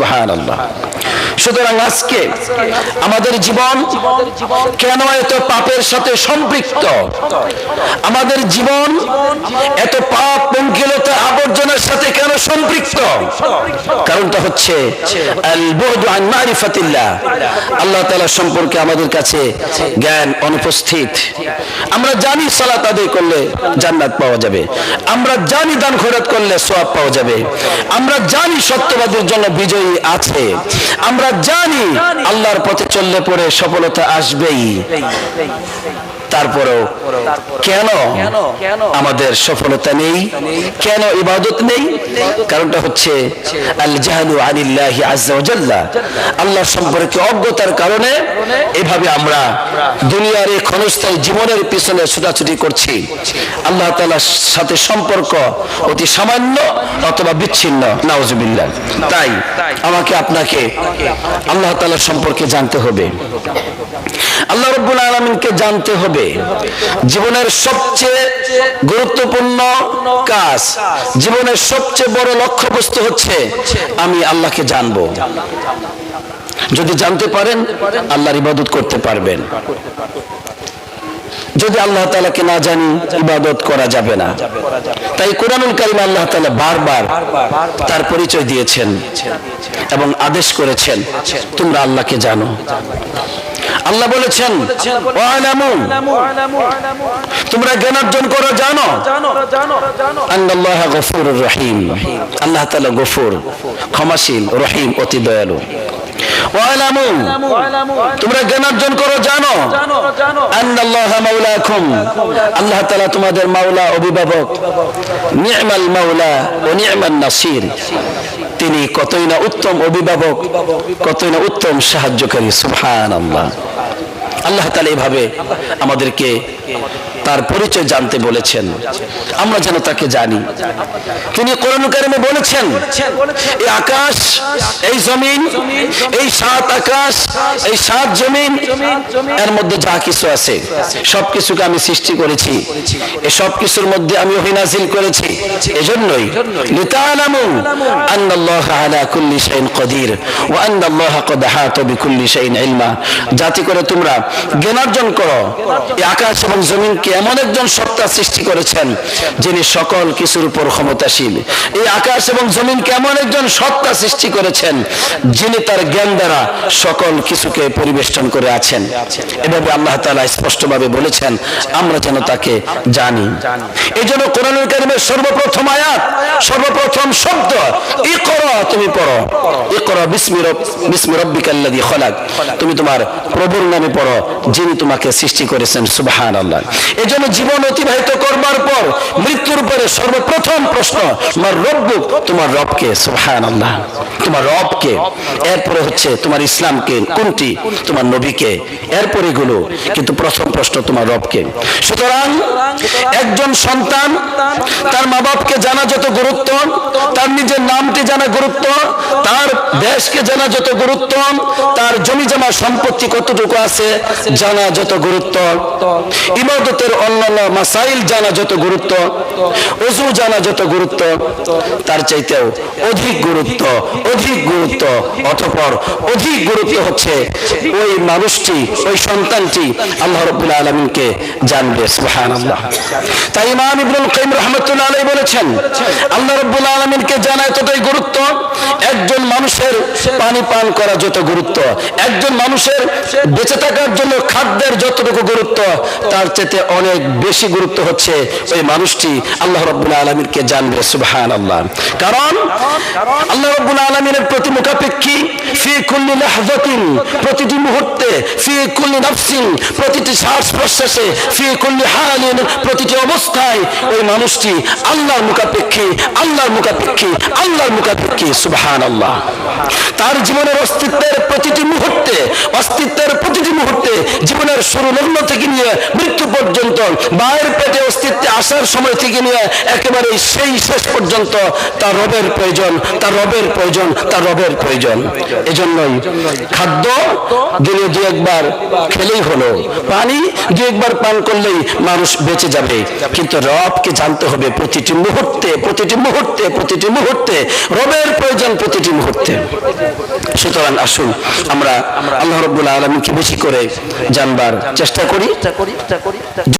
সুবহানাল্লাহ। সুতরাং আজকে আমাদের জীবন কেন এত পাপের সাথে সম্পৃক্ত? আমাদের জীবন এত পাপ পঙ্কিলতা আবর্জনার সাথে কেন সম্পৃক্ত? কারণটা হচ্ছে আল বু'দু আন মারিফাতিল্লাহ, আল্লাহ তাআলা সম্পর্কে আমাদের কাছে জ্ঞান অনুপস্থিত। আমরা জানি সালাত আদায় করলে জান্নাত পাওয়া যাবে, আমরা জানি দান খয়রাত করলে সওয়াব পাওয়া যাবে, আমরা জানি সত্যবাদীর জন্য বিজয়ী আছে, আমরা জানি আল্লাহর পথে চললে পরে সফলতা আসবেই। তারপরেও কেন আমাদের সফলতা নেই, কেন ইবাদত নেই? কারণটা হচ্ছে আল জাহলু আনিল্লাহি আযজা ওয়া জাল্লা, আল্লাহ সম্পর্কে অজ্ঞতার কারণে এভাবে আমরা দুনিয়ার এই ক্ষণস্থায়ী জীবনের পিছনে ছুটাছুটি করছি। আল্লাহ তাআলার সাথে সম্পর্ক অতি সামান্য অথবা বিচ্ছিন্ন, নাউজুবিল্লাহ। তাই আমাকে আপনাকে আল্লাহ তাআলার সম্পর্কে জানতে হবে, আল্লাহ রাব্বুল আলামিনকে জানতে হবে। জীবনের সবচেয়ে গুরুত্বপূর্ণ কাজ, জীবনের সবচেয়ে বড় লক্ষ্যবস্তু হচ্ছে আমি আল্লাহকে জানবো। যদি জানতে পারেন আল্লাহর ইবাদত করতে পারবেন। যদি আল্লাহ তাআলাকে না জানি ইবাদত করা যাবে না। তাই কোরআনুল কারীমে আল্লাহ তাআলা বারবার তার পরিচয় দিয়েছেন এবং আদেশ করেছেন তোমরা আল্লাহকে জানো। আল্লাহ বলেছেন ওয়ালামু, তোমরা জ্ঞান অর্জন করো, জানো আন্নাল্লাহা গফুরুর রহিম, আল্লাহ তাআলা গফুর, ক্ষমাশীল, রহিম, অতি দয়ালু। ওয়ালামু, তোমরা জ্ঞান অর্জন করো, জানো আন্নাল্লাহা মাওলাকুম, আল্লাহ তাআলা তোমাদের মাওলা, অভিভাবক। নি'মাল মাওলা ওয়া নি'মান নাসির, তিনি কতই না উত্তম অভিভাবক, কতই না উত্তম সাহায্যকারী। সুবহানাল্লাহ। আল্লাহ তাআলা এইভাবে আমাদেরকে তার পরিচয় জানতে বলেছেন, আমরা যেন তাকে জানি। তিনি কোরআন কারিমে বলেছেন এই আকাশ, এই জমিন, এই সাত আকাশ, এই সাত জমিন, এর মধ্যে যা কিছু আছে সবকিছুকে আমি সৃষ্টি করেছি, এই সব কিছুর মধ্যে আমি ওহী নাযিল করেছি। এজন্যই লিতা'লামু আন্নাল্লাহা আলা কুল্লি শাইইন কাদির ওয়া আন্নাল্লাহা ক্বাদ আহাতা বিকুল্লি শাইইন ইলমা, যাতে করে তোমরা জ্ঞান অর্জন করো এই আকাশ এবং জমিনকে এমন একজন সত্তা সৃষ্টি করেছেন যিনি সকল কিছুর উপর ক্ষমতাশীল। এই আকাশ এবং জমিনকে এমন একজন সত্তা সৃষ্টি করেছেন যিনি তার জ্ঞান দ্বারা সকল কিছুকে পরিবেষ্টন করে আছেন। এভাবে আল্লাহ তাআলা স্পষ্টভাবে বলেছেন আমরা যেন তাকে জানি। এই জন্য কোরআনুল কারীমের সর্বপ্রথম আয়াত, সর্বপ্রথম শব্দ ইকরা, তুমি পড়ো। ইকরা বিসমি রাব্বিকাল্লাযী খলাক, তুমি তোমার প্রভুর নামে পড়ো যিনি তোমাকে সৃষ্টি করেছেন। সুবহানাল্লাহ। এজন্য জীবন অতিবাহিত করবার পর মৃত্যুর পরে সর্বপ্রথম প্রশ্ন তোমার রব্বুক, তোমার রবকে। সুবহানাল্লাহ। তোমার রবকে, এরপরে হচ্ছে তোমার ইসলামকে কোনটি, তোমার নবীকে, এরপরে গুলো, কিন্তু প্রথম প্রশ্ন তোমার রবকে। সুতরাং একজন সন্তান তার মা বাপকে জানা যত গুরুত্ব, তার নিজের নামটি জানা গুরুত্ব, তার দেশকে জানা যত গুরুত্ব, তার জমি জমা সম্পত্তি কতটুকু আছে জানা যত গুরুত্ব, ইবাদতের অন্যান্য মাসাইল জানা যত গুরুত্ব, ওযু জানা যত গুরুত্ব, তার চাইতেও অধিক গুরুত্ব, অধিক গুরুত্ব, অতঃপর অধিক গুরুত্ব হচ্ছে ওই মানুষটি, ওই সন্তানটি আল্লাহ রাব্বুল আলামিনকে জানবে। সুবহানাল্লাহ। তাই ইমাম ইবনুল কাইয়িম রাহমাতুল্লাহ আলাইহি বলেছেন আল্লাহ রাব্বুল আলামিনকে জানা ততই গুরুত্ব, একজন মানুষের পানি পান করা যত গুরুত্ব, একজন মানুষের বেঁচে থাকার জন্য খাদ্যের যতটুকু গুরুত্ব, তার চেয়ে অনেক বেশি গুরুত্ব হচ্ছে ওই মানুষটি আল্লাহ রাব্বুল আলামিনকে জানবে। সুবহানাল্লাহ। কারণ আল্লাহ রাব্বুল আলামিনের প্রতি মুখাপেক্ষী, ফি কুল্লি লাহযাতিন, প্রতিটি মুহূর্তে, ফি কুল্লি নাফসিন, প্রতিটি শ্বাস প্রশ্বাসে, ফি কুল্লি হালিন, প্রতিটি অবস্থায় ওই মানুষটি আল্লাহর মুখাপেক্ষী, আল্লাহর মুখাপেক্ষী, আল্লাহর মুখাপেক্ষী। সুবহানাল্লাহ। তার জীবনের অস্তিত্বের প্রতিটি মুহূর্তে, অস্তিত্বের প্রতিটি মুহূর্তে, জীবনের শুরু লগ্ন থেকে নিয়ে মৃত্যু পর্যন্ত, মায়ের পেটে অস্তিত্বে আসার সময় থেকে নিয়ে একেবারে সেই শেষ পর্যন্ত তার রবের প্রয়োজন, তার রবের প্রয়োজন, তার রবের প্রয়োজন। এজন্যই খাদ্য দিনে দু একবার খেলেই হলো, পানি দু একবার পান করলেই মানুষ বেঁচে যাবে, কিন্তু রবকে জানতে হবে প্রতিটি মুহূর্তে, প্রতিটি মুহূর্তে, প্রতিটি মুহূর্তে রবের প্রয়োজন, প্রতিটি মুহূর্তে। সুতরাং আসুন আমরা আল্লাহ রাব্বুল আলামিনকে বেশি করে জানবার চেষ্টা করি।